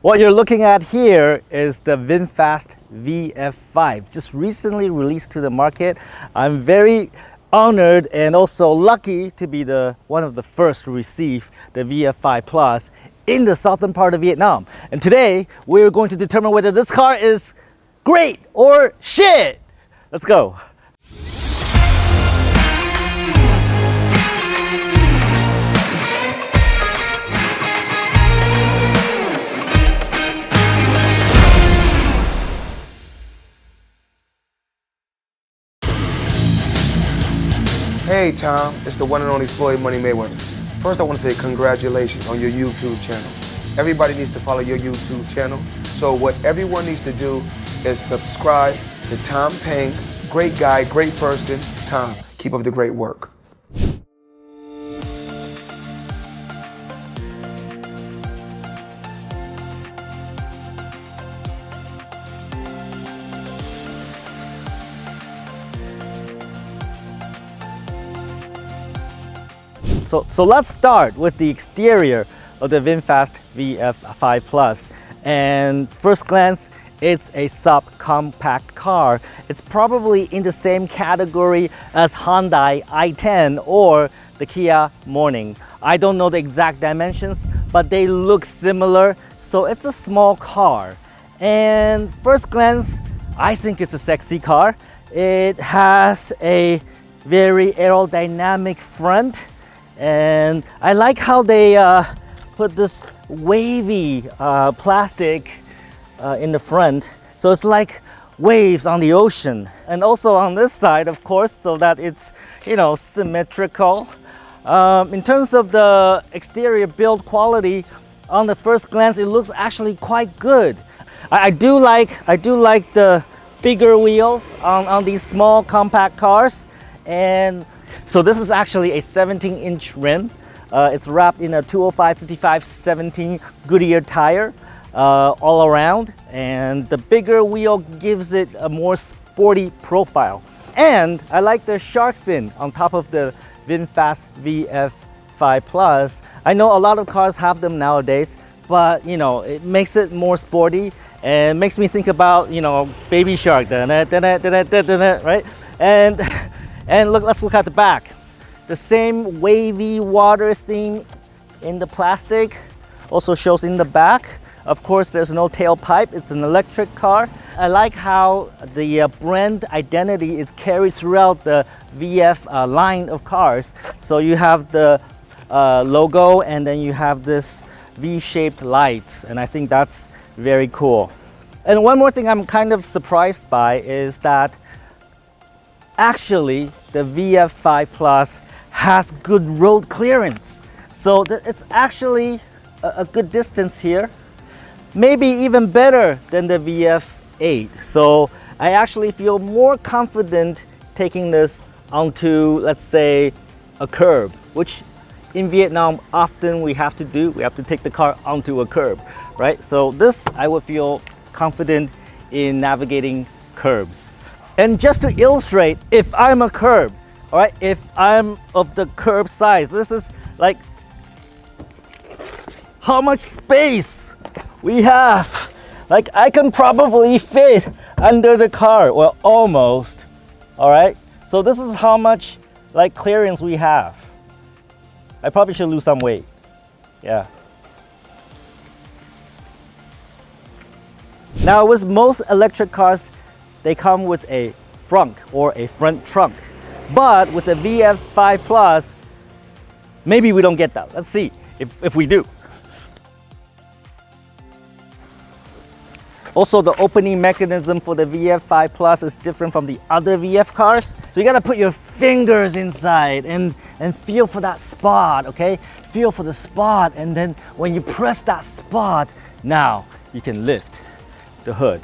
What you're looking at here is the VinFast VF5, just recently released to the market. I'm very honored and also lucky to be one of the first to receive the VF5 Plus in the southern part of Vietnam. And today we're going to determine whether this car is great or shit. Let's go. Hey Tom, it's the one and only Floyd Money Mayweather. First I want to say congratulations on your YouTube channel. Everybody needs to follow your YouTube channel. So what everyone needs to do is subscribe to Tom Peng. Great guy, great person. Tom, keep up the great work. So let's start with the exterior of the VinFast VF5 Plus. And first glance, it's a subcompact car. It's probably in the same category as Hyundai i10 or the Kia Morning. I don't know the exact dimensions, but they look similar. So it's a small car. And first glance, I think it's a sexy car. It has a very aerodynamic front. And I like how they put this wavy plastic in the front. So it's like waves on the ocean. And also on this side, of course, so that it's, symmetrical. In terms of the exterior build quality, on the first glance, it looks actually quite good. I do like the bigger wheels on these small compact cars. And so this is actually a 17-inch rim. It's wrapped in a 205/55/17 Goodyear tire all around. And the bigger wheel gives it a more sporty profile. And I like the shark fin on top of the VinFast VF5 Plus. I know a lot of cars have them nowadays, but it makes it more sporty and makes me think about, Baby Shark, right? And let's look at the back. The same wavy water theme in the plastic also shows in the back. Of course, there's no tailpipe. It's an electric car. I like how the brand identity is carried throughout the VF line of cars. So you have the logo and then you have this V-shaped lights. And I think that's very cool. And one more thing I'm kind of surprised by is that actually, the VF5 Plus has good road clearance. So it's actually a good distance here. Maybe even better than the VF8. So I actually feel more confident taking this onto, let's say, a curb, which in Vietnam often we have to do. We have to take the car onto a curb, right? So this, I would feel confident in navigating curbs. And just to illustrate, if I'm a curb, all right, if I'm of the curb size, this is like how much space we have. Like I can probably fit under the car, well, almost, all right? So this is how much like clearance we have. I probably should lose some weight, yeah. Now with most electric cars, they come with a frunk or a front trunk. But with the VF5 Plus, maybe we don't get that. Let's see if we do. Also, the opening mechanism for the VF5 Plus is different from the other VF cars. So you gotta put your fingers inside and feel for that spot, okay? Feel for the spot, and then when you press that spot, now you can lift the hood.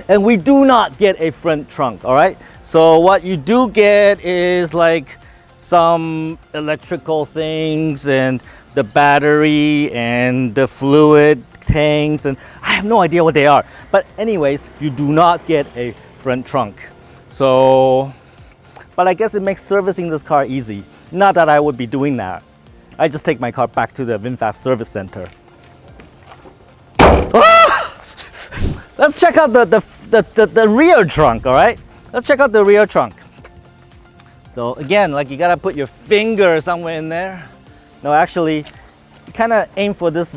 And we do not get a front trunk, all right? So what you do get is like some electrical things and the battery and the fluid tanks, and I have no idea what they are. But anyways, you do not get a front trunk. So, but I guess it makes servicing this car easy. Not that I would be doing that. I just take my car back to the VinFast service center. let's check out the rear trunk, all right? Let's check out the rear trunk. So again, like you gotta put your finger somewhere in there. No, actually, you kind of aim for this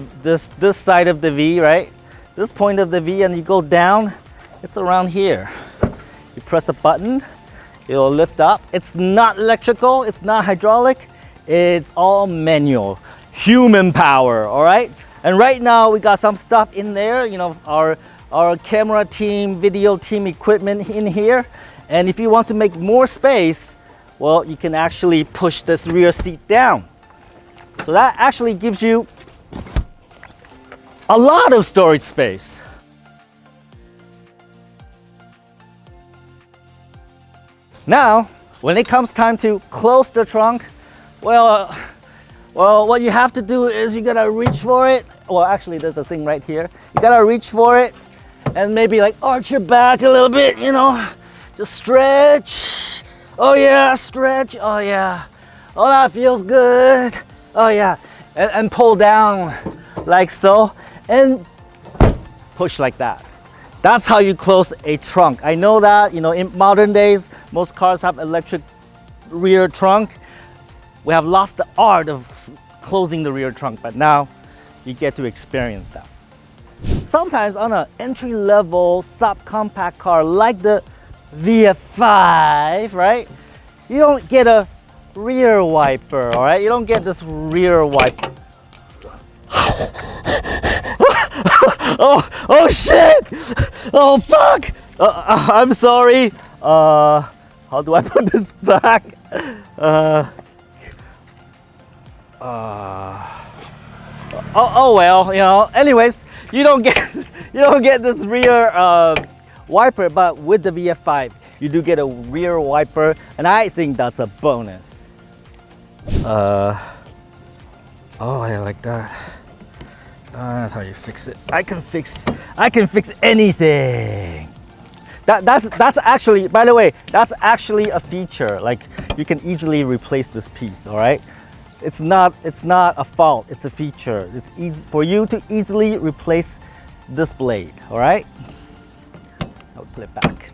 side of the V, right? This point of the V, and you go down, it's around here. You press a button, it'll lift up. It's not electrical, it's not hydraulic, it's all manual, human power, all right? And right now we got some stuff in there, you know, our camera team, video team equipment in here. And if you want to make more space, well, you can actually push this rear seat down. So that actually gives you a lot of storage space. Now, when it comes time to close the trunk, well, what you have to do is you gotta reach for it. Well, actually, there's a thing right here. You gotta reach for it and maybe like arch your back a little bit, you know, just stretch. Oh yeah, stretch. Oh yeah. Oh, that feels good. Oh yeah. And pull down like so and push like that. That's how you close a trunk. I know that, you know, in modern days, most cars have electric rear trunk. We have lost the art of closing the rear trunk, but now you get to experience that. Sometimes on an entry-level subcompact car like the VF5, right? You don't get a rear wiper, all right? You don't get this rear wiper. Oh shit! Oh fuck! I'm sorry. How do I put this back? Oh well, you know. Anyways, you don't get this rear wiper, but with the VF5, you do get a rear wiper, and I think that's a bonus. Oh, I like that. That's how you fix it. I can fix anything. That's actually, by the way, that's actually a feature. Like you can easily replace this piece. All right, it's not a fault. It's a feature. It's easy for you to easily replace this blade. All right. I'll put it back.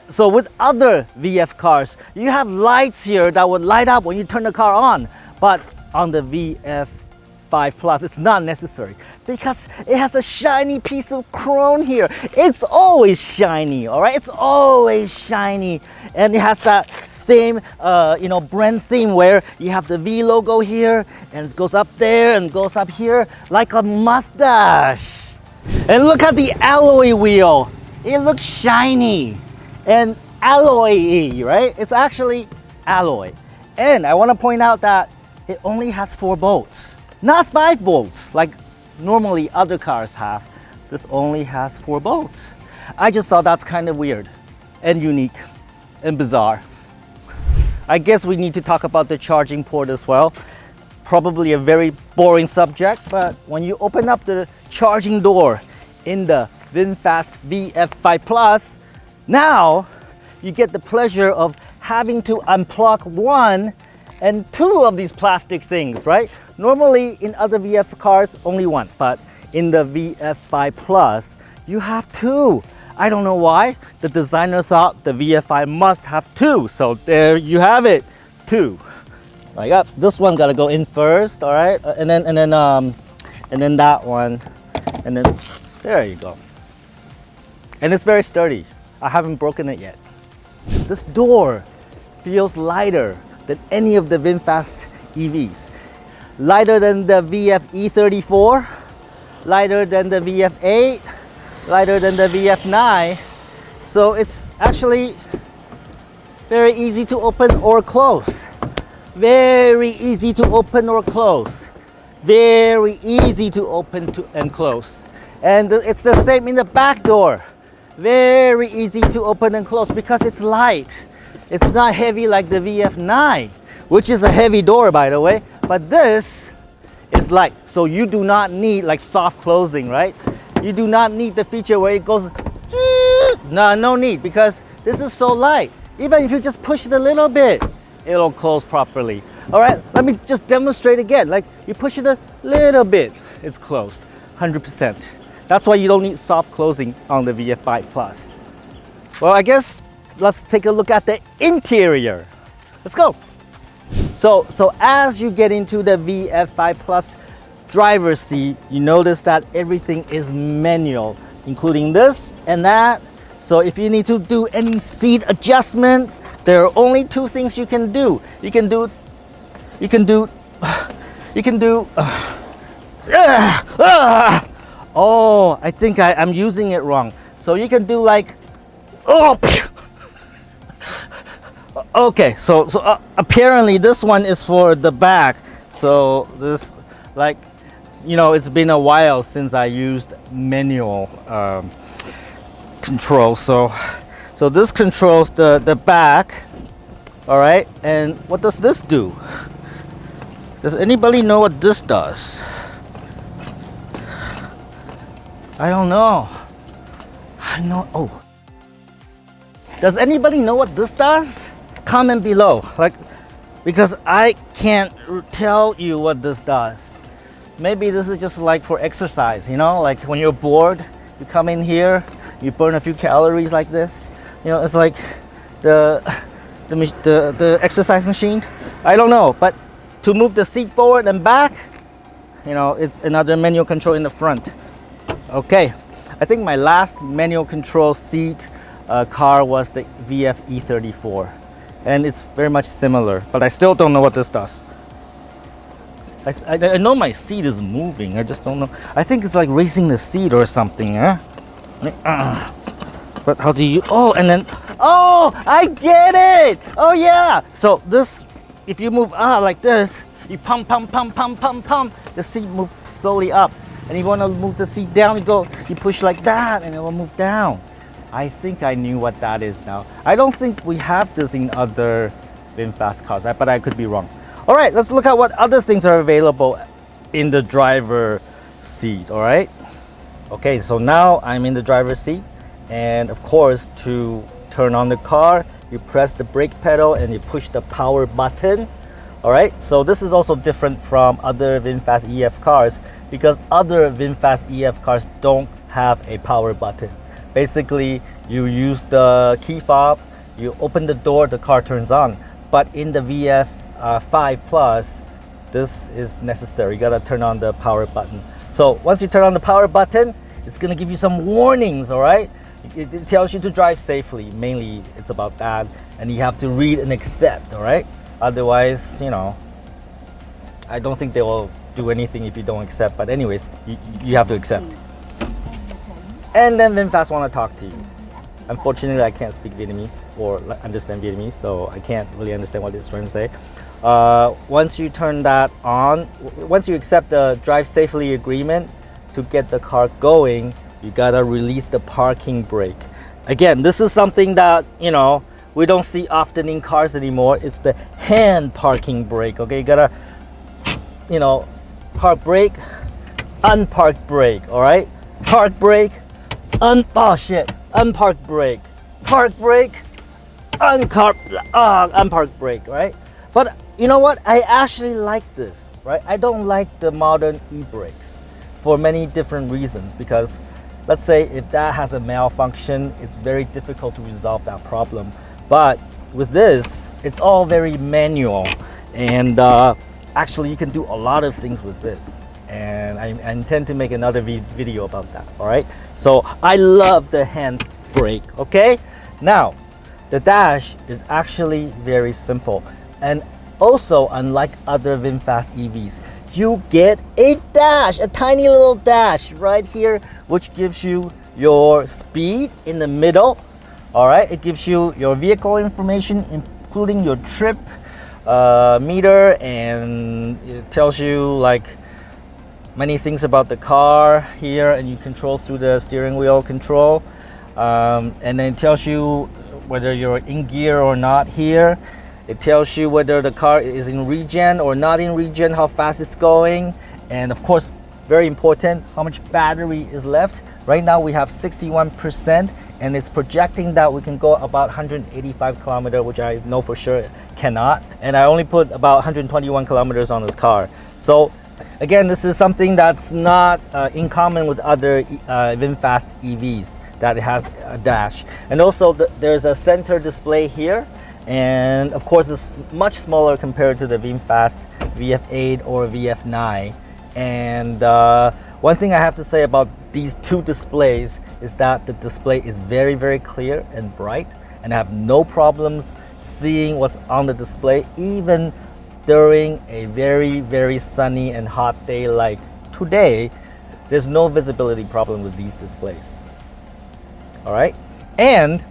So with other VF cars, you have lights here that would light up when you turn the car on, but on the VF5 Plus, it's not necessary because it has a shiny piece of chrome here. It's always shiny, all right? It's always shiny, and it has that same, brand theme where you have the V logo here, and it goes up there and goes up here like a mustache. And look at the alloy wheel. It looks shiny and alloy-y, right? It's actually alloy. And I want to point out that it only has 4 bolts, not 5 bolts like normally other cars have. This only has 4 bolts. I just thought that's kind of weird and unique and bizarre. I guess we need to talk about the charging port as well. Probably a very boring subject, but when you open up the charging door in the VinFast VF5 Plus, now you get the pleasure of having to unplug 1 and 2 of these plastic things, right? Normally in other VF cars, only 1, but in the VF5 Plus, you have 2. I don't know why. The designer thought the VF5 must have 2, so there you have it, 2. Like up, this one gotta go in first, all right? And then that one, and then there you go. And it's very sturdy. I haven't broken it yet. This door feels lighter than any of the VinFast EVs. Lighter than the VF E34, lighter than the VF8, lighter than the VF9. So it's actually very easy to open or close. Very easy to open or close. Very easy to open and close. And it's the same in the back door. Very easy to open and close because it's light. It's not heavy like the VF9, which is a heavy door, by the way, but this is light. So you do not need like soft closing, right? You do not need the feature where it goes, no need, because this is so light. Even if you just push it a little bit, it'll close properly. All right, let me just demonstrate again. Like you push it a little bit, it's closed, 100%. That's why you don't need soft closing on the VF5 Plus. Well, I guess let's take a look at the interior. Let's go. So as you get into the VF5 Plus driver's seat, you notice that everything is manual, including this and that. So if you need to do any seat adjustment, there are only two things you can do. Oh, I think I'm using it wrong. So you can do like, oh, okay. So apparently this one is for the back. So this, like, you know, it's been a while since I used manual control. So this controls the back. All right. And what does this do? Does anybody know what this does? I don't know. I know. Oh. Does anybody know what this does? Comment below. Like, because I can't tell you what this does. Maybe this is just like for exercise, you know, like when you're bored, you come in here, you burn a few calories like this. You know, it's like the exercise machine. I don't know, but to move the seat forward and back, you know, it's another manual control in the front. Okay, I think my last manual control seat car was the VF-E34, and it's very much similar, but I still don't know what this does. I know my seat is moving, I just don't know. I think it's like raising the seat or something, huh? But how do you, oh, and then, oh, I get it! Oh yeah! So this, if you move like this, you pump, the seat moves slowly up. And if you want to move the seat down, you push like that and it will move down. I think I knew what that is now. I don't think we have this in other VinFast cars, but I could be wrong. All right, let's look at what other things are available in the driver seat, all right? Okay, so now I'm in the driver's seat. And of course, to turn on the car, you press the brake pedal and you push the power button. All right, so this is also different from other VinFast EF cars because other VinFast EF cars don't have a power button. Basically, you use the key fob, you open the door, the car turns on. But in the VF5 Plus, this is necessary. You gotta turn on the power button. So once you turn on the power button, it's gonna give you some warnings, all right? It tells you to drive safely. Mainly, it's about that. And you have to read and accept, all right? Otherwise, you know, I don't think they will do anything if you don't accept. But anyways, you have to accept. And then VinFast want to talk to you. Unfortunately, I can't speak Vietnamese or understand Vietnamese, so I can't really understand what it's trying to say. Once you turn that on, once you accept the drive safely agreement to get the car going, you gotta release the parking brake. Again, this is something that, you know, we don't see often in cars anymore. It's the hand parking brake, okay? You gotta, you know, park brake, unpark brake, all right? Park brake, oh shit, unpark brake, park brake, unpark brake, right? But you know what? I actually like this, right? I don't like the modern e-brakes for many different reasons because let's say if that has a malfunction, it's very difficult to resolve that problem. But with this, it's all very manual, and actually you can do a lot of things with this. And I intend to make another video about that, all right? So I love the hand brake, okay? Now, the dash is actually very simple. And also, unlike other VinFast EVs, you get a dash, a tiny little dash right here, which gives you your speed in the middle. All right, it gives you your vehicle information, including your trip meter, and it tells you like many things about the car here, and you control through the steering wheel control. And then it tells you whether you're in gear or not here. It tells you whether the car is in regen or not in regen, how fast it's going, and of course, very important, how much battery is left. Right now we have 61%, and it's projecting that we can go about 185 kilometers, which I know for sure cannot. And I only put about 121 kilometers on this car. So Again, this is something that's not in common with other VinFast EVs, that it has a dash. And also there's a center display here, and of course it's much smaller compared to the VinFast VF8 or VF9. And one thing I have to say about these two displays is that the display is very, very clear and bright, and I have no problems seeing what's on the display, even during a very, very sunny and hot day like today. There's no visibility problem with these displays. All right, and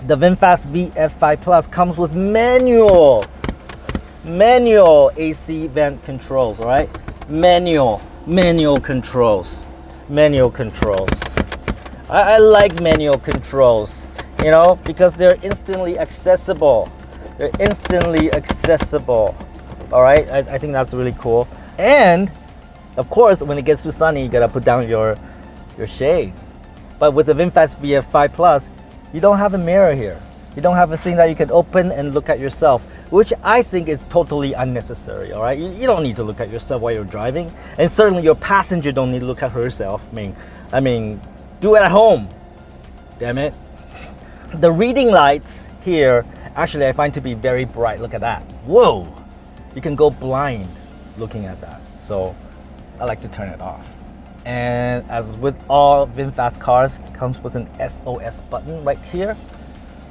the VinFast VF5 Plus comes with manual AC vent controls. All right, manual controls. I like manual controls, you know, because they're instantly accessible. All right, I think that's really cool. And of course, when it gets too sunny, you gotta put down your shade. But with the VinFast VF5 Plus, you don't have a mirror here. You don't have a thing that you can open and look at yourself, which I think is totally unnecessary. All right, you don't need to look at yourself while you're driving, and certainly your passenger don't need to look at herself. I mean, do it at home. Damn it. The reading lights here, actually, I find to be very bright. Look at that. Whoa! You can go blind looking at that. So I like to turn it off. And as with all VinFast cars, it comes with an SOS button right here.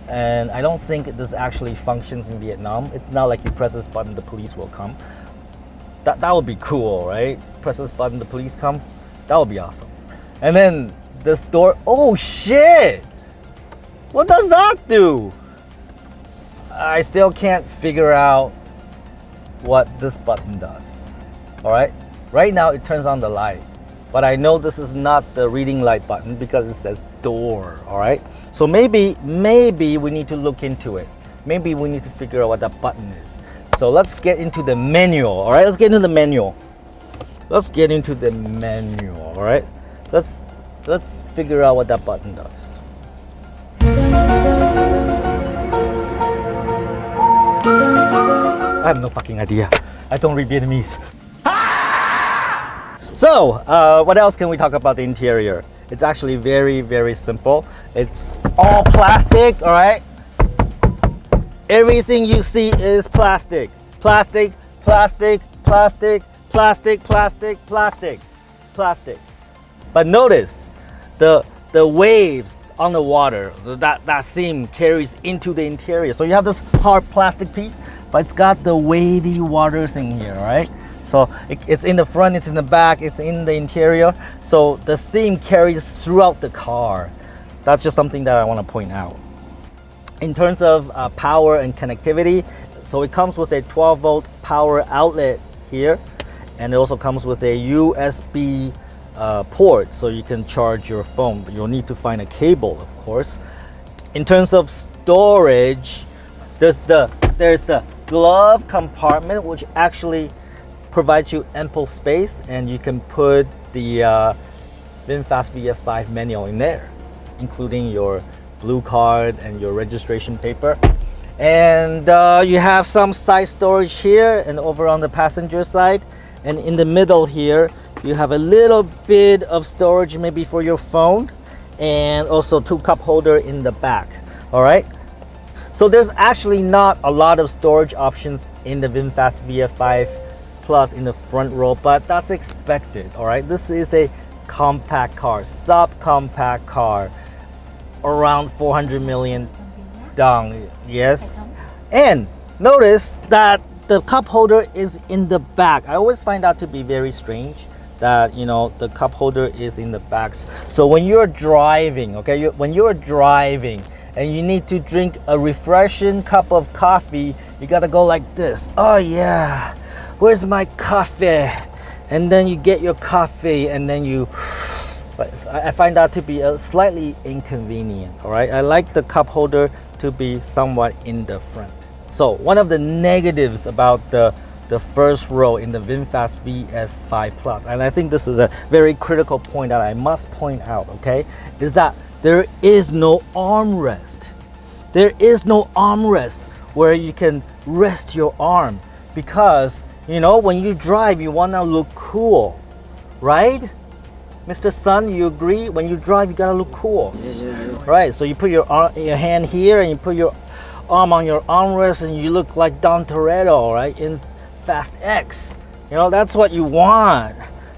And I don't think this actually functions in Vietnam. It's not like you press this button, the police will come. That would be cool, right? Press this button, the police come. That would be awesome. And then this door, oh shit! What does that do? I still can't figure out what this button does. All right, right now it turns on the light, but I know this is not the reading light button because it says door. All right, so maybe we need to look into it. Maybe we need to figure out what that button is. So let's get into the manual. All right, let's get into the manual. All right, let's figure out what that button does. I have no fucking idea. I don't read Vietnamese. So, what else can we talk about the interior? It's actually very, very simple. It's all plastic, all right? Everything you see is plastic. Plastic. But notice the waves on the water, that seam carries into the interior. So you have this hard plastic piece, but it's got the wavy water thing here, right? So it's in the front, it's in the back, it's in the interior. So the theme carries throughout the car. That's just something that I want to point out. In terms of power and connectivity, so it comes with a 12-volt power outlet here, and it also comes with a USB port, so you can charge your phone, but you'll need to find a cable, of course. In terms of storage, there's the glove compartment, which actually provides you ample space, and you can put the VinFast VF5 manual in there, including your blue card and your registration paper. And you have some side storage here and over on the passenger side, and in the middle here you have a little bit of storage maybe for your phone, and also 2 cup holder in the back. All right, so there's actually not a lot of storage options in the VinFast VF5 Plus in the front row, but that's expected. All right, this is a compact car, subcompact car, around 400 million dong. Yes, and notice that the cup holder is in the back. I always find that to be very strange, that, you know, the cup holder is in the back. So when you're driving, okay, when you're driving and you need to drink a refreshing cup of coffee, you gotta go like this. Oh yeah, where's my coffee? And then you get your coffee, and then you, I find that to be slightly inconvenient. All right, I like the cup holder to be somewhat in the front. So one of the negatives about the first row in the VinFast VF5 Plus, and I think this is a very critical point that I must point out, okay, is that there is no armrest. There is no armrest where you can rest your arm, because You know, when you drive, you want to look cool, right? Mr. Sun, you agree? When you drive, you gotta look cool. Yes, Right, so you put your hand here and you put your arm on your armrest and you look like Don Toretto, right? In Fast X. You know, that's what you want.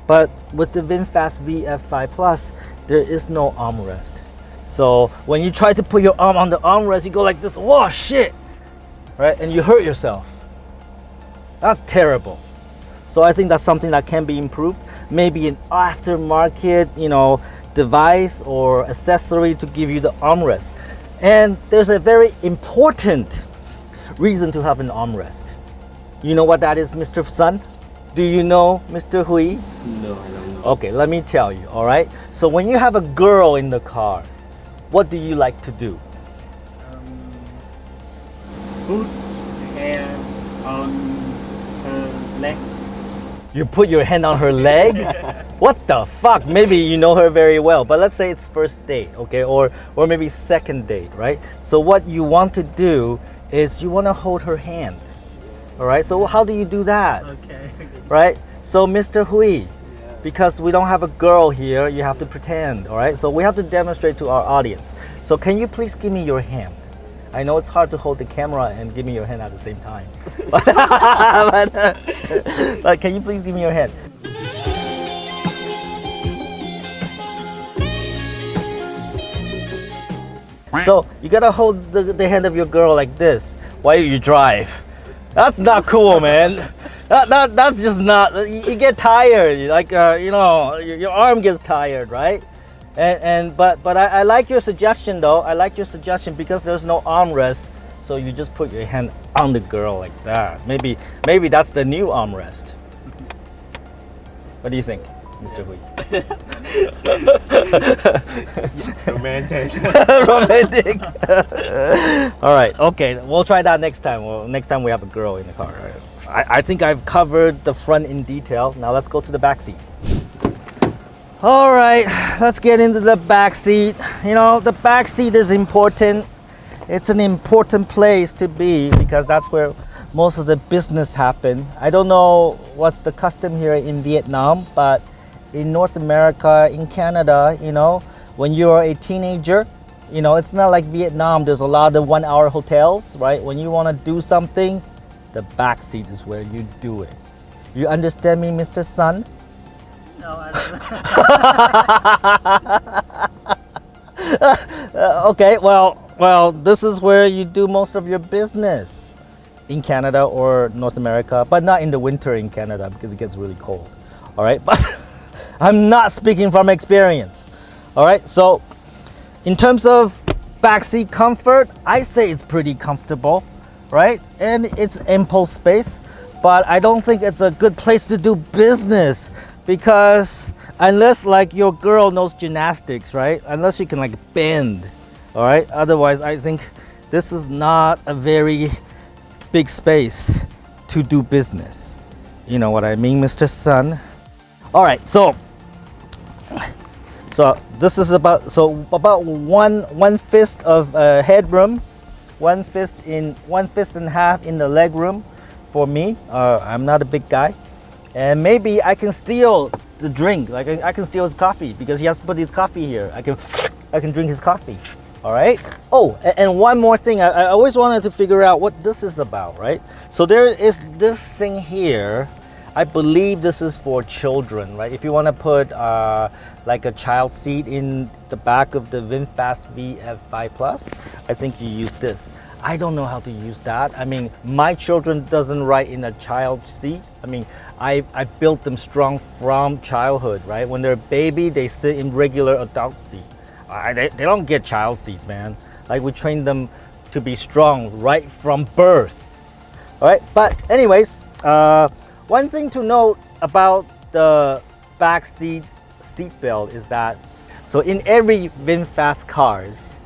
But with the VinFast VF5 Plus, there is no armrest. So when you try to put your arm on the armrest, you go like this, whoa, shit, right? And you hurt yourself. That's terrible. So I think that's something that can be improved. Maybe an aftermarket, you know, device or accessory to give you the armrest. And there's a very important reason to have an armrest. You know what that is, Mr. Sun? Do you know, Mr. Hui? No, I don't know. Okay, let me tell you, all right? So when you have a girl in the car, what do you like to do? Put hand on her leg. You put your hand on her leg? What the fuck? Maybe you know her very well, but let's say it's first date, okay? Or maybe second date, right? So what you want to do is you want to hold her hand. All right? So how do you do that? Okay. Right? So Mr. Hui, because we don't have a girl here, you have to pretend, all right? So we have to demonstrate to our audience. So can you please give me your hand? I know it's hard to hold the camera and give me your hand at the same time. But can you please give me your hand? So you gotta hold the hand of your girl like this while you drive. That's not cool, man. That's just not. You get tired. Like you know, your arm gets tired, right? But I like your suggestion though. I like your suggestion because there's no armrest, so you just put your hand on the girl like that. Maybe that's the new armrest. What do you think, Mr. Hui? Romantic. Romantic. All right. Okay. We'll try that next time. Well, next time we have a girl in the car. Right? I think I've covered the front in detail. Now let's go to the back seat. All right, let's get into the back seat. You know, the back seat is important. It's an important place to be because that's where most of the business happen. I don't know what's the custom here in Vietnam, but in North America, in Canada, you know, when you're a teenager, you know, it's not like Vietnam. There's a lot of 1-hour hotels, right? When you want to do something, the back seat is where you do it. You understand me, Mr. Sun? No, I don't know. Okay, well, this is where you do most of your business in Canada or North America, but not in the winter in Canada because it gets really cold. All right, but I'm not speaking from experience. All right, so in terms of backseat comfort, I say it's pretty comfortable, right? And it's ample space, but I don't think it's a good place to do business. Because unless like your girl knows gymnastics, right? Unless she can like bend, all right? Otherwise, I think this is not a very big space to do business. You know what I mean, Mr. Sun? All right, so this is about one fist of headroom, one fist and a half in the leg room for me. I'm not a big guy. And maybe I can steal the drink, like I can steal his coffee because he has to put his coffee here. I can drink his coffee, all right? Oh, and one more thing, I always wanted to figure out what this is about, right? So there is this thing here. I believe this is for children, right? If you want to put like a child seat in the back of the VinFast VF5 Plus, I think you use this. I don't know how to use that. I mean, my children doesn't ride in a child seat. I mean, I built them strong from childhood, right? When they're a baby, they sit in regular adult seat. They don't get child seats, man. Like we train them to be strong right from birth. All right, but anyways, one thing to note about the back seat belt is that, so in every VinFast cars,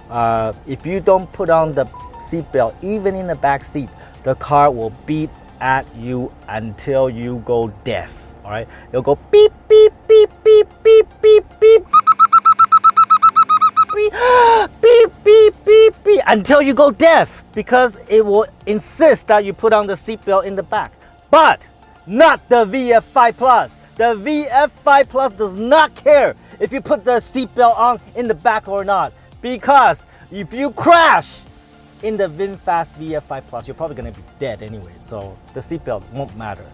if you don't put on the seatbelt, even in the back seat, the car will beep at you until you go deaf. All right, it'll go beep beep beep beep beep beep beep beep beep beep beep beep until you go deaf because it will insist that you put on the seatbelt in the back. But not the VF5 Plus. The VF5 Plus does not care if you put the seatbelt on in the back or not, because if you crash in the VinFast VF5 Plus, you're probably gonna be dead anyway, so the seatbelt won't matter.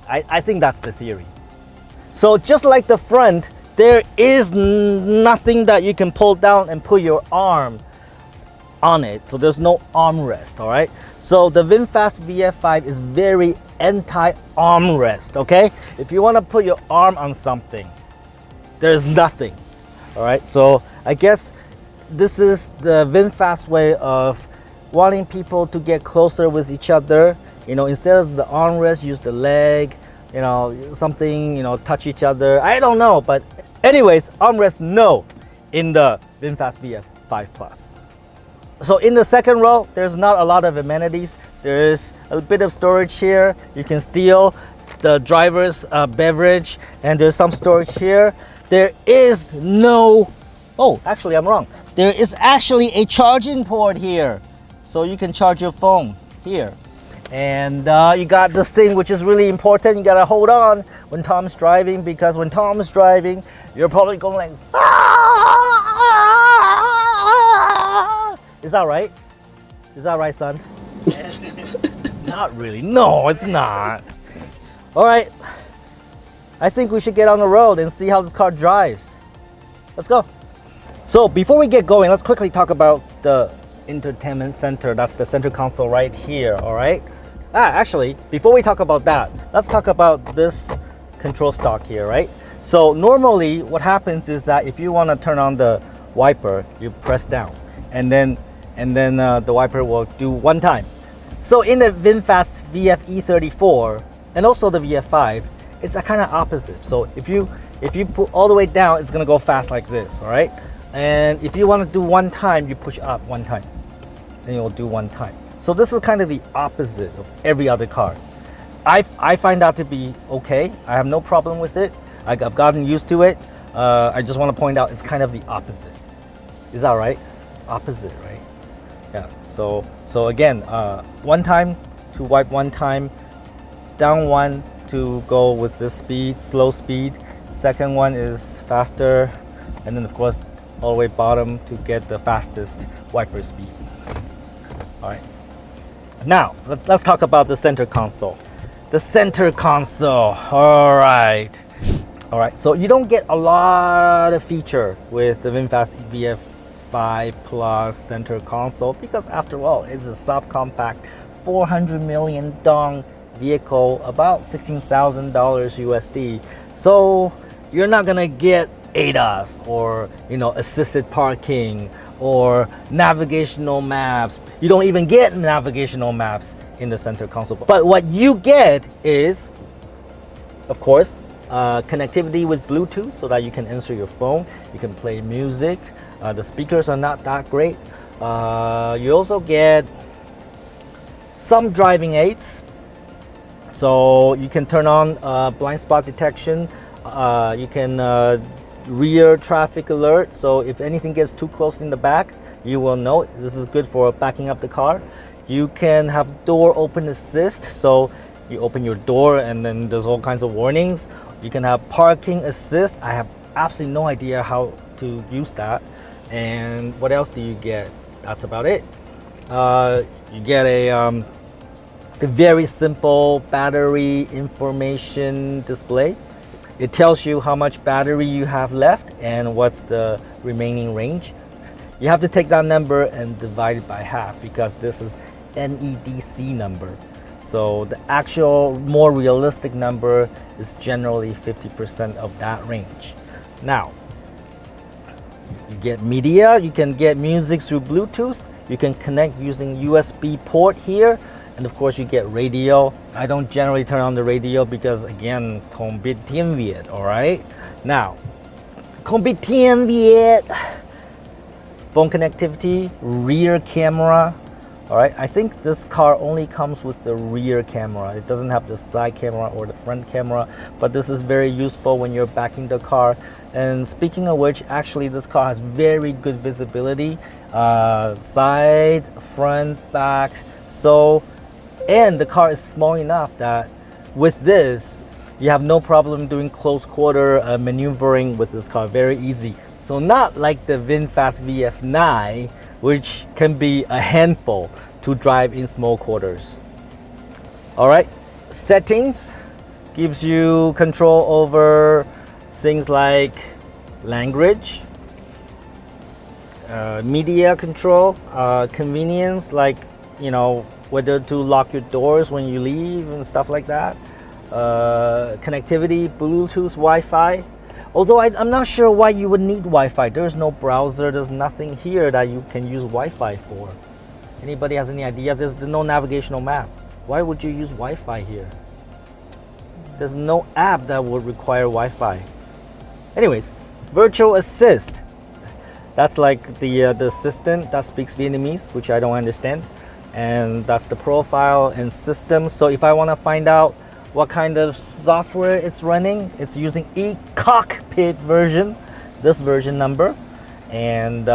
I think that's the theory. So just like the front, there is nothing that you can pull down and put your arm on it, so there's no armrest, all right? So the VinFast VF5 is very anti-armrest, okay? If you want to put your arm on something, there's nothing, all right? So I guess this is the VinFast way of wanting people to get closer with each other. You know, instead of the armrest, use the leg, you know, something, you know, touch each other. I don't know, but anyways, armrest no in the VinFast VF5 Plus. So in the second row, there's not a lot of amenities. There's a bit of storage here. You can steal the driver's beverage, and there's some storage here. There is no, oh, actually I'm wrong. There is actually a charging port here. So you can charge your phone here. And you got this thing which is really important. You gotta hold on when Tom's driving, because when Tom's driving, you're probably going like this. Is that right? Is that right, son? Not really. No, it's not. All right. I think we should get on the road and see how this car drives. Let's go. So before we get going, let's quickly talk about the entertainment center. That's the center console right here, all right? Actually, before we talk about that, let's talk about this control stalk here, right? So normally what happens is that if you want to turn on the wiper, you press down, and then the wiper will do one time. So in the VinFast VFE34 and also the VF5, it's a kind of opposite. So if you put all the way down, it's gonna go fast like this, all right? And if you want to do one time, you push up one time, then you'll do one time. So this is kind of the opposite of every other car. I find that to be okay. I have no problem with it. I've gotten used to it. I just want to point out it's kind of the opposite. Is that right? It's opposite, right? Yeah. So again, one time to wipe one time, down one to go with this speed, slow speed. Second one is faster, and then of course all the way bottom to get the fastest wiper speed. All right. Now let's talk about the center console. The center console. All right. So you don't get a lot of feature with the VinFast VF5 Plus center console, because after all, it's a subcompact 400 million dong vehicle, about $16,000 USD. So you're not gonna get ADAS or, you know, assisted parking or navigational maps. You don't even get navigational maps in the center console. But what you get is, of course, connectivity with Bluetooth, so that you can answer your phone, you can play music. The speakers are not that great. You also get some driving aids, so you can turn on blind spot detection. You can rear traffic alert, so if anything gets too close in the back, you will know. This is good for backing up the car. You can have door open assist, so you open your door and then there's all kinds of warnings. You can have parking assist. I have absolutely no idea how to use that. And what else do you get? That's about it. You get a very simple battery information display. It tells you how much battery you have left and what's the remaining range. You have to take that number and divide it by half, because this is NEDC number. So the actual more realistic number is generally 50% of that range. Now, you get media, you can get music through Bluetooth, you can connect using USB port here, and of course you get radio. I don't generally turn on the radio because, again, không biết tiếng Việt, all right? Now, không biết tiếng Việt. Phone connectivity, rear camera. All right, I think this car only comes with the rear camera. It doesn't have the side camera or the front camera, but this is very useful when you're backing the car. And speaking of which, actually this car has very good visibility, side, front, back. So, and the car is small enough that with this, you have no problem doing close quarter maneuvering with this car, very easy. So not like the VinFast VF9, which can be a handful to drive in small quarters. All right, settings gives you control over things like language, media control, convenience, like, you know, whether to lock your doors when you leave and stuff like that, connectivity, Bluetooth, Wi-Fi. Although I'm not sure why you would need Wi-Fi. There's no browser, there's nothing here that you can use Wi-Fi for. Anybody has any ideas? There's no navigational map. Why would you use Wi-Fi here? There's no app that would require Wi-Fi. Anyways, virtual assist. That's like the assistant that speaks Vietnamese, which I don't understand. And that's the profile and system. So if I want to find out what kind of software it's running, it's using e-cockpit version, this version number. And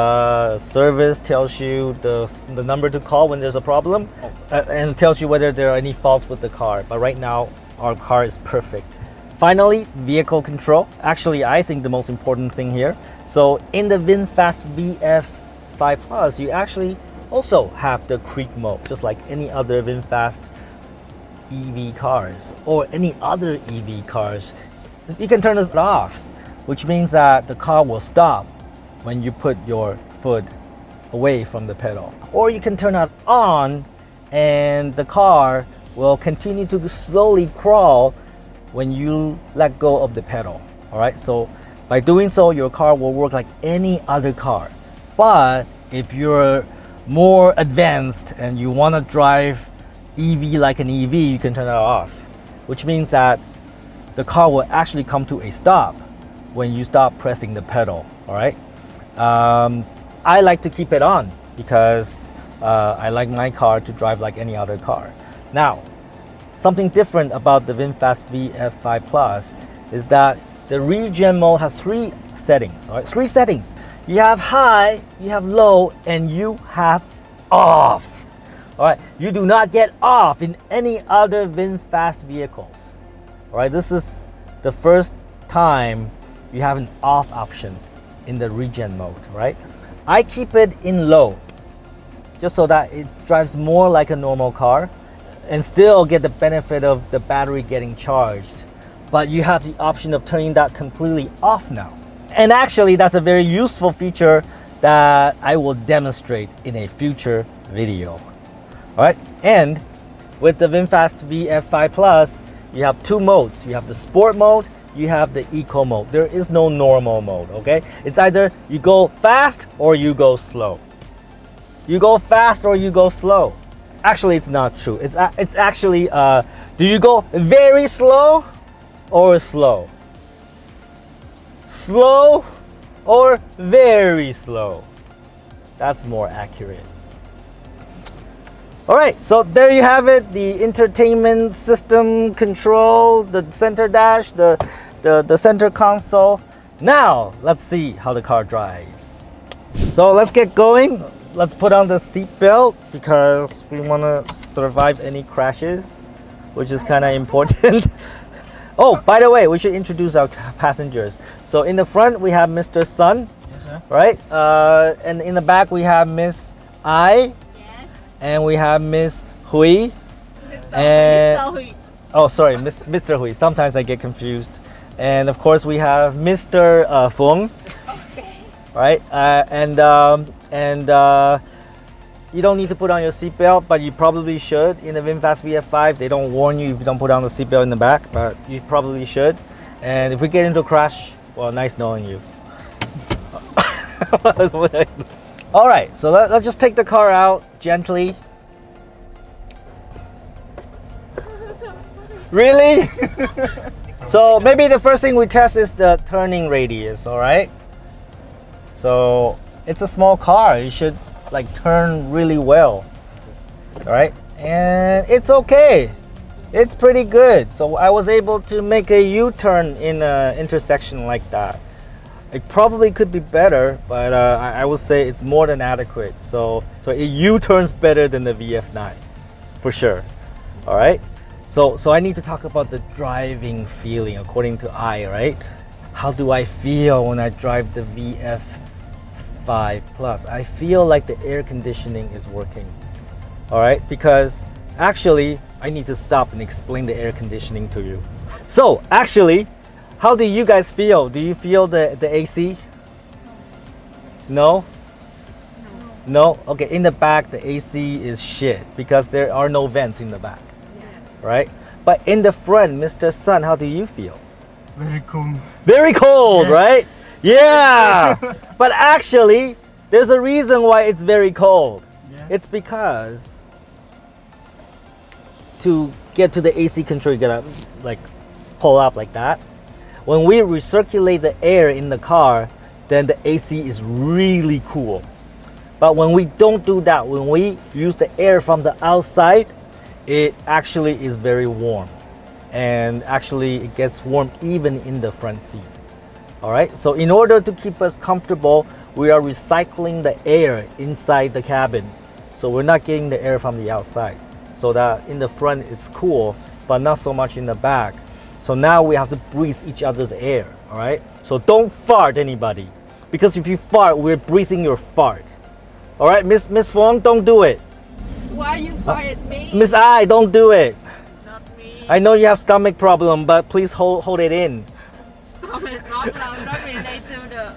service tells you the number to call when there's a problem, and it tells you whether there are any faults with the car. But right now, our car is perfect. Finally, vehicle control. Actually, I think the most important thing here. So in the VinFast VF5 Plus, you actually also have the creep mode, just like any other VinFast EV cars or any other EV cars. You can turn this off, which means that the car will stop when you put your foot away from the pedal. Or you can turn it on and the car will continue to slowly crawl when you let go of the pedal. All right, so by doing so, your car will work like any other car. But if you're more advanced and you want to drive EV like an EV, you can turn it off, which means that the car will actually come to a stop when you stop pressing the pedal. All right. I like to keep it on because I like my car to drive like any other car. Now, something different about the VinFast VF5 Plus is that the regen mode has 3 settings. All right, 3 settings. You have high, you have low, and you have off. All right, you do not get off in any other VinFast vehicles. All right, this is the first time you have an off option in the regen mode, right? I keep it in low just so that it drives more like a normal car and still get the benefit of the battery getting charged. But you have the option of turning that completely off now. And actually, that's a very useful feature that I will demonstrate in a future video. All right, and with the VinFast VF5 Plus, you have 2 modes. You have the sport mode, you have the eco mode. There is no normal mode, okay? It's either you go fast or you go slow. You go fast or you go slow. Actually, it's not true. It's actually, do you go very slow or slow? Slow or very slow? That's more accurate. All right, so there you have it, the entertainment system control, the center dash, the center console. Now, let's see how the car drives. So let's get going. Let's put on the seat belt because we want to survive any crashes, which is kind of important. Oh, by the way, we should introduce our passengers. So in the front, we have Mr. Sun, yes, sir. Right? And in the back, we have Miss I. And we have Miss Hui. And Mr. Hui. Oh, sorry, Mr. Hui. Sometimes I get confused. And of course, we have Mr. Feng. Okay. Right? You don't need to put on your seatbelt, but you probably should. In the VinFast VF5, they don't warn you if you don't put on the seatbelt in the back, but you probably should. And if we get into a crash, well, nice knowing you. All right, so let's just take the car out gently. Really? So maybe the first thing we test is the turning radius, all right? So it's a small car. You should like turn really well, all right? And it's okay. It's pretty good. So I was able to make a U-turn in an intersection like that. It probably could be better, but I would say it's more than adequate. So it U-turns better than the VF9, for sure. All right. So I need to talk about the driving feeling according to I, right? How do I feel when I drive the VF5 Plus? I feel like the air conditioning is working. All right, because actually I need to stop and explain the air conditioning to you. So actually, how do you guys feel? Do you feel the AC? No? No? Okay, in the back the AC is shit because there are no vents in the back. Right? But in the front, Mr. Sun, how do you feel? Very cool. Very cold, Yes. right? Yeah. But actually, there's a reason why it's very cold. Yeah. It's because to get to the AC control, you gotta like pull up like that. When we recirculate the air in the car, then the AC is really cool. But when we don't do that, when we use the air from the outside, it actually is very warm. And actually it gets warm even in the front seat. All right, so in order to keep us comfortable, we are recycling the air inside the cabin. So we're not getting the air from the outside. So that in the front it's cool, but not so much in the back. So now we have to breathe each other's air, all right? So don't fart anybody, because if you fart, we're breathing your fart. All right, Miss Fong, don't do it. Why you fired me? Miss I, don't do it. Not me. I know you have stomach problem, but please hold it in. Stomach problem not related to the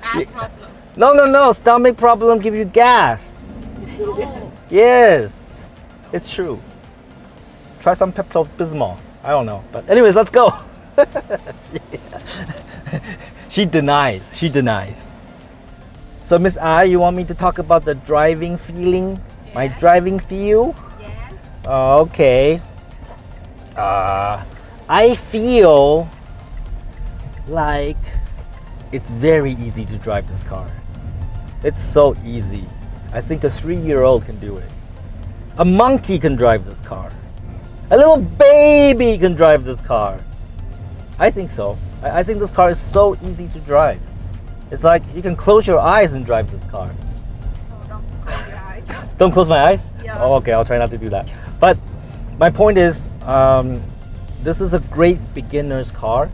eye problem. No, stomach problem give you gas. Oh. Yes, it's true. Try some Pepto-Bismol. I don't know, but anyways, let's go. She denies. So Miss I, you want me to talk about the driving feeling? My Yeah. driving feel? Yes. Okay. I feel like it's very easy to drive this car. It's so easy. I think a 3-year-old can do it. A monkey can drive this car. A little baby can drive this car. I think so. I think this car is so easy to drive. It's like you can close your eyes and drive this car. Oh, don't close your eyes. Don't close my eyes? Yeah. Oh, okay, I'll try not to do that. But my point is, this is a great beginner's car.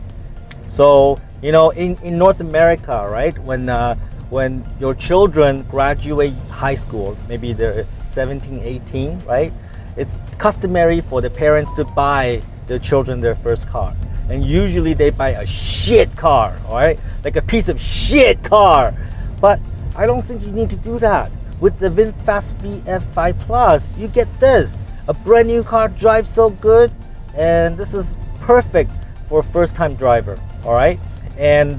So, you know, in North America, right, when your children graduate high school, maybe they're 17, 18, right, it's customary for the parents to buy their children their first car. And usually they buy a shit car, all right? Like a piece of shit car. But I don't think you need to do that. With the VinFast VF5 Plus, you get this. A brand new car drives so good, and this is perfect for a first-time driver, all right? And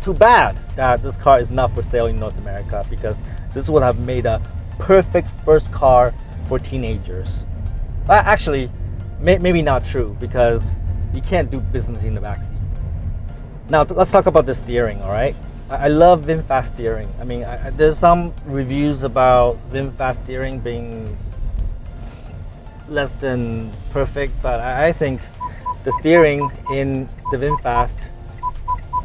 too bad that this car is not for sale in North America, because this would have made a perfect first car for teenagers. Actually, maybe not true, because you can't do business in the backseat. Now let's talk about the steering, all right? I love VinFast steering. I mean, there's some reviews about VinFast steering being less than perfect, but I think the steering in the VinFast,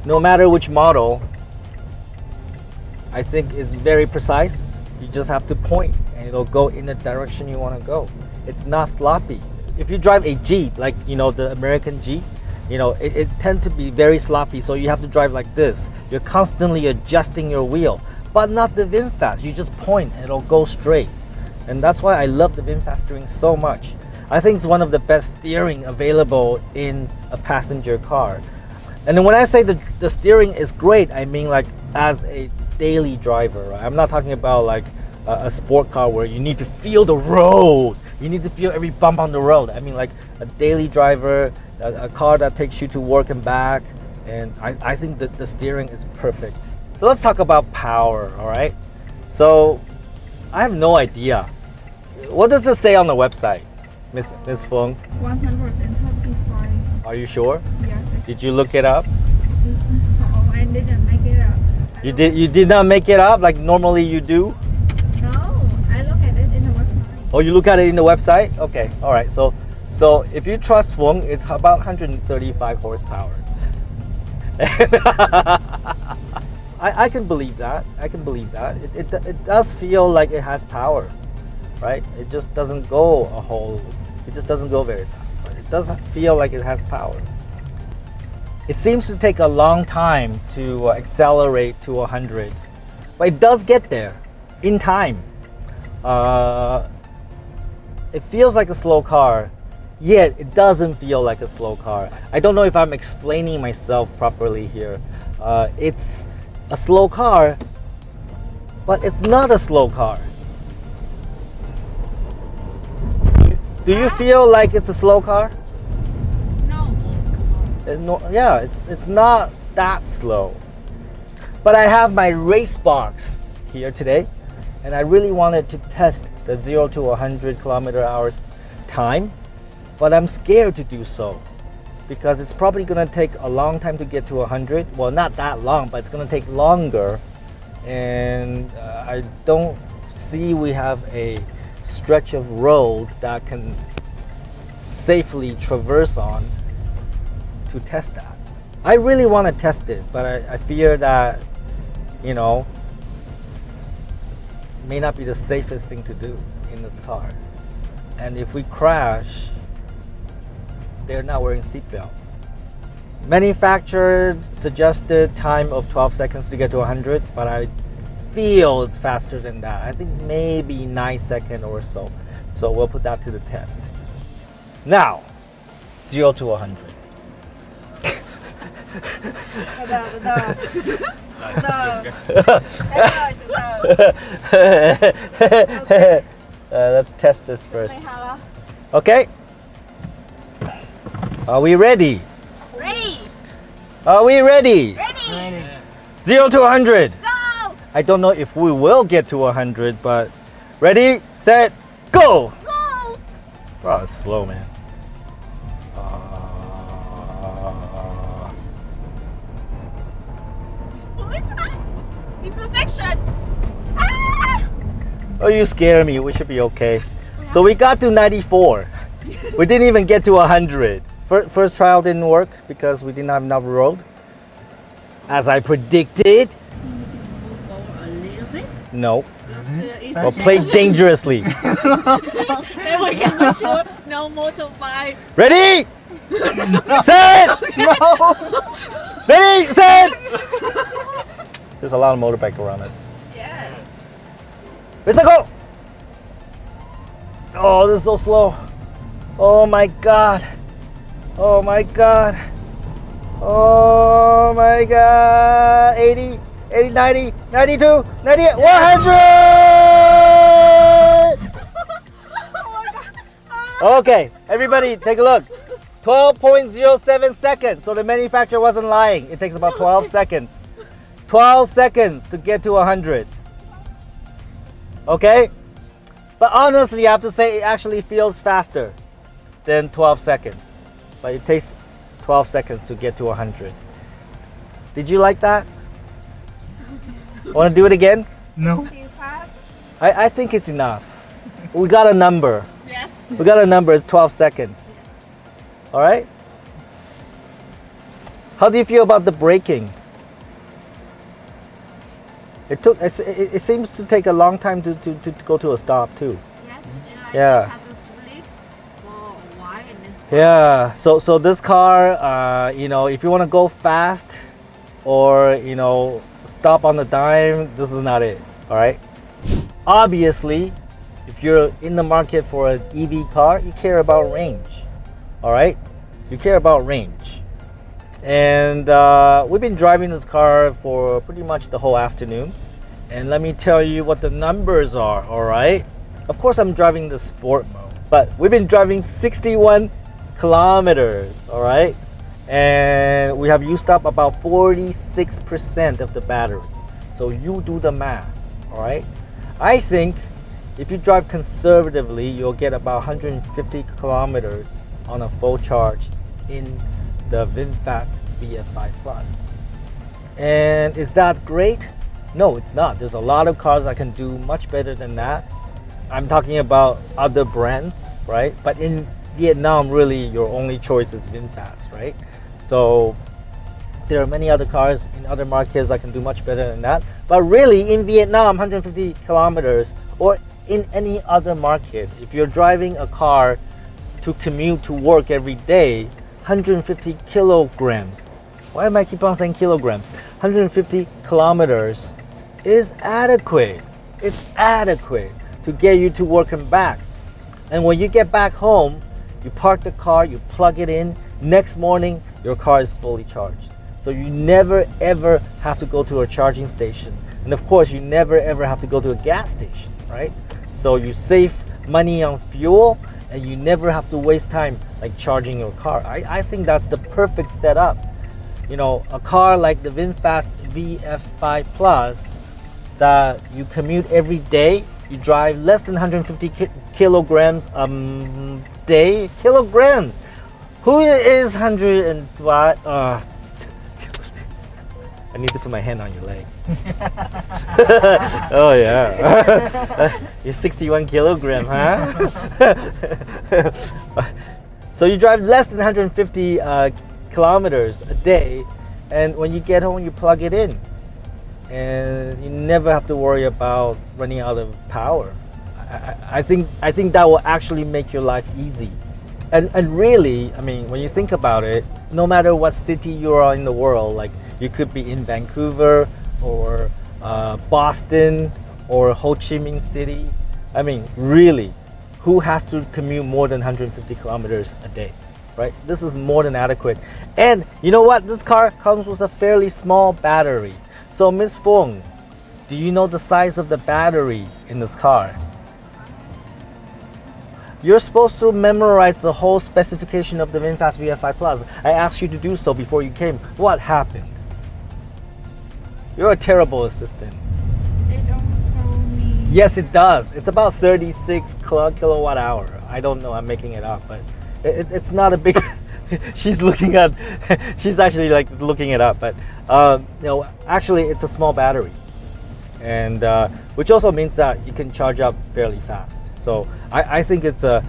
no matter which model, I think is very precise. You just have to point and it'll go in the direction you want to go. It's not sloppy. If you drive a Jeep, like, you know, the American Jeep, you know, it tends to be very sloppy, so you have to drive like this. You're constantly adjusting your wheel, but not the VinFast. You just point and it'll go straight. And that's why I love the VinFast steering so much. I think it's one of the best steering available in a passenger car. And then when I say the steering is great, I mean like as a daily driver, right? I'm not talking about like a sport car where you need to feel the road. You need to feel every bump on the road. I mean like a daily driver, a car that takes you to work and back. And I think that the steering is perfect. So let's talk about power, all right? So I have no idea. What does it say on the website, Miss Fung? 135. Are you sure? Yes. Did you look it up? Oh, I didn't make it up. You did not make it up like normally you do? No, I look at it in the website. Oh, you look at it in the website? Okay, all right. So if you trust Fung, it's about 135 horsepower. I can believe that. I can believe that. It does feel like it has power. right? It just doesn't go it just doesn't go very fast, but it doesn't feel like it has power. It seems to take a long time to accelerate to 100, but it does get there in time. It feels like a slow car, yet it doesn't feel like a slow car. I don't know if I'm explaining myself properly here. It's a slow car, but it's not a slow car. Do you feel like it's a slow car? No. Yeah, it's not that slow. But I have my race box here today, and I really wanted to test the 0 to 100 km/h time, but I'm scared to do so because it's probably gonna take a long time to get to 100. Well, not that long, but it's gonna take longer, and I don't see we have a stretch of road that can safely traverse on to test that. I really want to test it, but I fear that, you know, may not be the safest thing to do in this car. And if we crash, they're not wearing seatbelt. Manufactured suggested time of 12 seconds to get to 100, but I feel it's faster than that. I think maybe 9 seconds or so. So we'll put that to the test. Now, 0 to 100. Let's test this first. Okay. Are we ready? Ready. Are we ready? Ready. 0 to 100. Go. I don't know if we will get to 100, but ready, set, go! Go. Oh, it's slow, man. Intersection. Ah! Oh, you scare me. We should be okay. So we got to 94. We didn't even get to 100. First trial didn't work because we didn't have enough road. As I predicted. Move forward a little bit. No. Well, Well, play dangerously. Then we can make sure no motorbike. Ready? Set! Ready? Set! There's a lot of motorbike around us. Yes. Let's go! Oh, this is so slow. Oh my god. Oh my god. Oh my god. 80, 80, 90, 92, 98, 100! Okay, everybody take a look. 12.07 seconds. So the manufacturer wasn't lying. It takes about 12 seconds. 12 seconds to get to 100. Okay? But honestly, I have to say it actually feels faster than 12 seconds. But it takes 12 seconds to get to 100. Did you like that? Want to do it again? No. I think it's enough. We got a number. Yes. We got a number. It's 12 seconds. All right? How do you feel about the braking? It seems to take a long time to go to a stop too. Yes. And Yeah. I have to sleep for a while and then stop. Yeah. So this car, you know, if you want to go fast or, you know, stop on the dime, this is not it. All right. Obviously, if you're in the market for an EV car, you care about range. All right. You care about range. And we've been driving this car for pretty much the whole afternoon. And let me tell you what the numbers are, all right? Of course, I'm driving the sport mode, but we've been driving 61 kilometers, all right? And we have used up about 46% of the battery. So you do the math, all right? I think if you drive conservatively, you'll get about 150 kilometers on a full charge in the VinFast VF5 Plus. And is that great? No, it's not. There's a lot of cars that can do much better than that. I'm talking about other brands, right? But in Vietnam, really, your only choice is VinFast, right? So there are many other cars in other markets that can do much better than that. But really, in Vietnam, 150 kilometers, or in any other market, if you're driving a car to commute to work every day, 150 kilograms. Why am I keep on saying kilograms? 150 kilometers is adequate. It's adequate to get you to work and back. And when you get back home, you park the car, you plug it in, next morning your car is fully charged. So you never ever have to go to a charging station. And of course, you never ever have to go to a gas station, right? So you save money on fuel and you never have to waste time like charging your car. I think that's the perfect setup. You know, a car like the VinFast VF5 Plus that you commute every day, you drive less than 150 kilograms a day. Kilograms! Who is 100 and what? I need to put my hand on your leg. Oh yeah. You're 61 kilogram, huh? So you drive less than 150 kilometers a day, and when you get home you plug it in and you never have to worry about running out of power. I think that will actually make your life easy. And really, I mean, when you think about it, no matter what city you are in the world, like you could be in Vancouver or Boston or Ho Chi Minh City, I mean, really, who has to commute more than 150 kilometers a day, right? This is more than adequate. And you know what? This car comes with a fairly small battery. So Miss Fong, do you know the size of the battery in this car? You're supposed to memorize the whole specification of the VinFast VF5 Plus. I asked you to do so before you came. What happened? You're a terrible assistant. It also means Yes, it does. It's about 36 kilowatt hour. I don't know, I'm making it up, but it's not a big... she's actually like looking it up, but actually it's a small battery. And which also means that you can charge up fairly fast. So I think it's a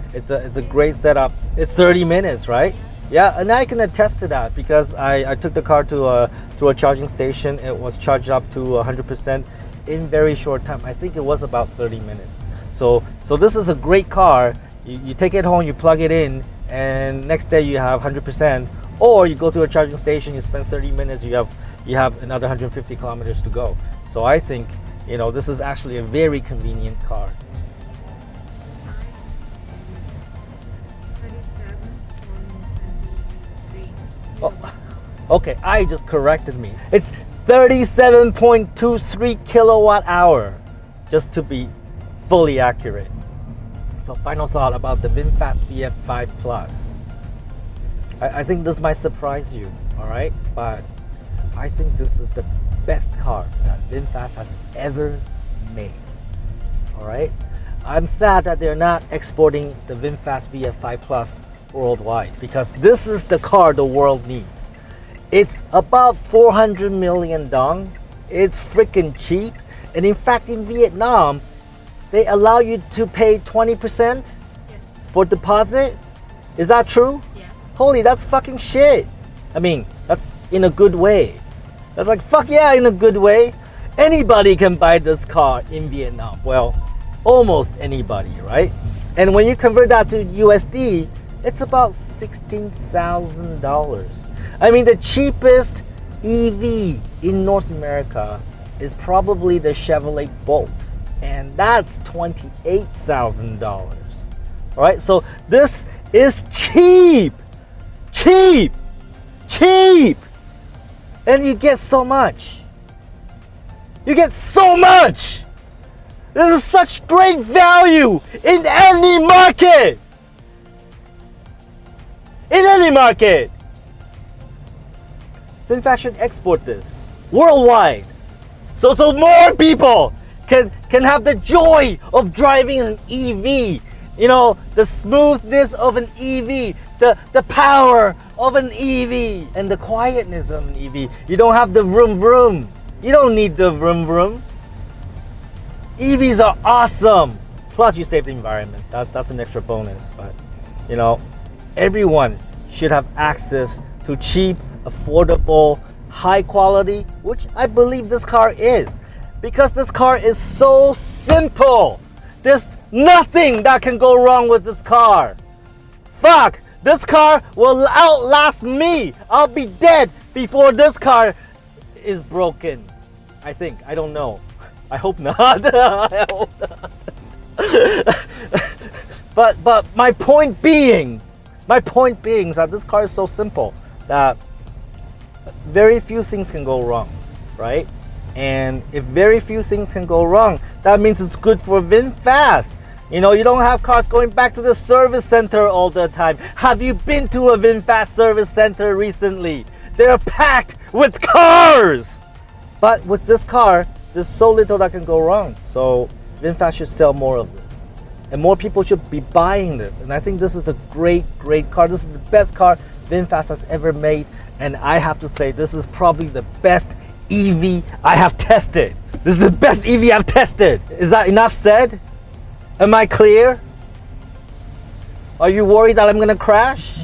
great setup. It's 30 minutes, right? Yeah, and I can attest to that because I took the car to a charging station. It was charged up to 100% in very short time. I think it was about 30 minutes. So this is a great car. You take it home, you plug it in, and next day you have 100%. Or you go to a charging station, you spend 30 minutes, you have another 150 kilometers to go. So I think this is actually a very convenient car. 37.23. Oh, okay, I just corrected me. It's 37.23 kilowatt hour, just to be fully accurate. So final thought about the VinFast VF5 Plus. I think this might surprise you, all right? But I think this is the best car that VinFast has ever made, all right? I'm sad that they're not exporting the VinFast VF5 Plus worldwide because this is the car the world needs. It's about 400 million dong. It's freaking cheap. And in fact, in Vietnam, they allow you to pay 20% Yes. for deposit. Is that true? Yes. Holy, that's fucking shit. I mean, that's in a good way. That's like, fuck yeah, in a good way. Anybody can buy this car in Vietnam. Well, almost anybody, right? And when you convert that to USD, it's about $16,000. I mean, the cheapest EV in North America is probably the Chevrolet Bolt, and that's $28,000. All right, so this is cheap, cheap, cheap, and you get so much. You get so much. This is such great value in any market. In any market. VinFast should export this worldwide, so more people can have the joy of driving an EV. The smoothness of an EV, the power of an EV, and the quietness of an EV. You don't have the vroom vroom. You don't need the vroom vroom. EVs are awesome. Plus, you save the environment. That's an extra bonus. But everyone should have access to cheap, affordable, high quality, which I believe this car is, because this car is so simple. There's nothing that can go wrong with this car. Fuck, this car will outlast me. I'll be dead before this car is broken. I think. I don't know. I hope not. I hope not. but my point being is that this car is so simple that very few things can go wrong, right? And if very few things can go wrong, that means it's good for VinFast. You know, you don't have cars going back to the service center all the time. Have you been to a VinFast service center recently? They're packed with cars. But with this car, there's so little that can go wrong. So VinFast should sell more of this. And more people should be buying this. And I think this is a great, great car. This is the best car VinFast has ever made. And I have to say, this is probably the best EV I have tested. This is the best EV I've tested. Is that enough said? Am I clear? Are you worried that I'm gonna crash?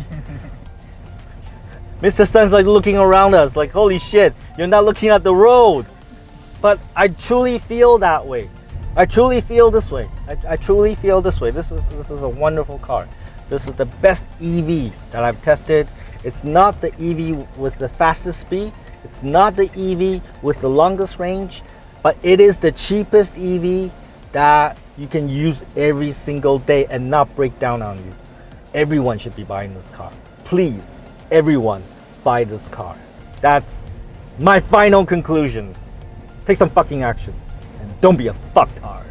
Mr. Sun's like looking around us like, holy shit, you're not looking at the road. But I truly feel that way. I truly feel this way. I truly feel this way. This is a wonderful car. This is the best EV that I've tested. It's not the EV with the fastest speed. It's not the EV with the longest range, but it is the cheapest EV that you can use every single day and not break down on you. Everyone should be buying this car. Please, everyone, buy this car. That's my final conclusion. Take some fucking action and don't be a fucktard.